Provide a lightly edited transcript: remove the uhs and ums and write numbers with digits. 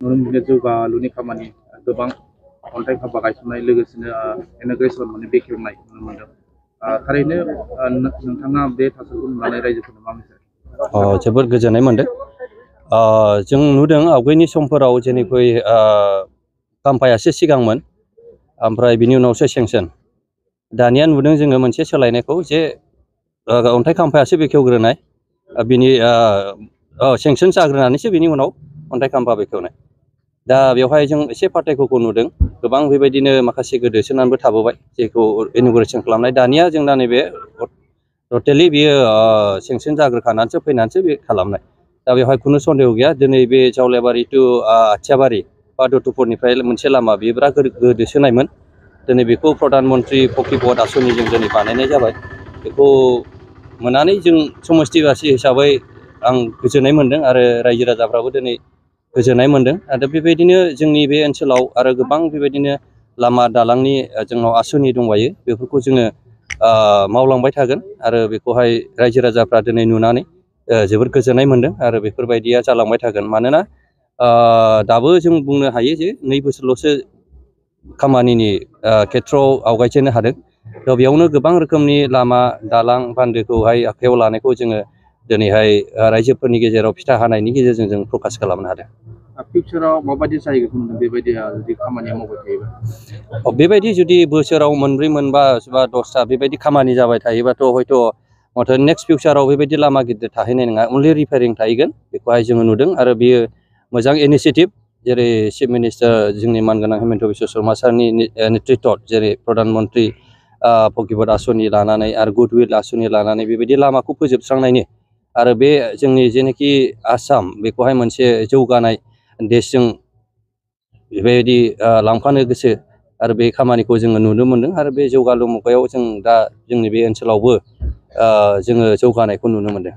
नुनो मोनो जौगालुनि खामानि गोबां अन्थाइ खाम्फा गायसननाय लोगोसेनो इन'ग्रेसन माने बेखेवनाय नुनो मोनदों। थारैनो नोंथाङा बे थासारिखौ नुनानै रायजोफोरनो मा मिथियो? जोबोद गोजोननाय मोनदों। जों नुदों आवगायनि समफोराव जेनेखि खाम्फायासो सिगांमोन ओमफ्राय बिनि उनावसो सेंसन। दानिया नुदों जोङो मोनसे सोलायनायखौ जे अन्थाइ खाम्फायासो बेखेवग्रोनाय, बिनि सेंसन जाग्रोनानैसो बिनि उनाव अन्थाइ खाम्फा बेखेवनाय। दा बेवहाय जों एसे पार्थक्यखौ नुदों। गोबां बेबायदिनो माखासे गोदोसोनानैबो थाबोबाय जेखौ इन'ग्रेसन खालामनाय। दानिया जोंना नैबे टटेलि बियो सेंसन जाग्रोखानानैसो फैनानैसो बे खालामनाय। दा बेवहाय खुनु सन्देह गैया। दिनै बे जावलियाबारि टु आथियाबारि बा दतुपुरनिफ्राय मोनसे लामा बेयो बिराद गोदोसोनायमोन। दिनै बेखौ प्रधान मन्त्रि पकिपद आसनिजों दिनै बानायनाय जाबाय। बेखौ मोननानै जों समस्थिबासि हिसाबै आं गोजोननाय मोन्दों आरो रायजो राजाफ्राबो दिनै गोजोननाय मोन्दों। आरो बेबायदिनो जोंनि बे ओनसोलाव आरो गोबां बेबायदिनो लामा दालांनि जोंनाव आसनि दंबायो। बेफोरखौ जोङो मावलांबाय थागोन आरो बेखौहाय रायजो राजाफ्रा दिनै नुनानै जोबोद गोजोननाय मोन्दों आरो बेफोरबायदिया जालांबाय थागोन। मानोना दाबो जों बुंनो हायो जे 2 बोसोरल'सो खामानिनि खेथ्रआव आवगायजेननो हादों। दा बेयावनो गोबां रोखोमनि लामा दालां बान्दोखौहाय आखायाव लानायखौ जोङो दिनैहाय रायजोफोरनि गेजेराव फिथा हानायनि गेजेरजों जों प्रकास खालामनो हादों। फिउचाराव माबायदि जाहैगोन बेबायदि जुदि खामानिया मावबाय थायोबा? बेबायदि जुदि बोसोराव मोनब्रै मोनबा बा 10ता बेबायदि खामानि जाबाय थायोबाथ' हयथ' नेक्स्ट फिउचाराव बेबायदि लामा गिदिर थाहैनाय नङा, अनलि रिपेयारिं थाहैगोन। बेखौहाय जोङो नुदों आरो बियो मोजां इनिसियेटिभ। जेरै चिफ मिनिस्टार जोंनि मानगोनां हेमन्त बिश्व शर्मा सारनि नेतृत्व, जेरै प्रधान मन्त्रि पकिपद आसनि लानानै आरो गुडविल आसनि लानानै बेबायदि लामाखौ फोजोबस्रांनायनि आरो बे जोंनि जेनाखि आसाम बेखौहाय मोनसे जौगानाय देशजों बेबायदि लांफानो गोसो आरो बे खामानिखौ जोङो नुनो मोनदों। आरो बे जौगालु मुगायाव जों दा जोंनि बे ओनसोलावबो जोङो जौगानायखौ नुनो मोनदों।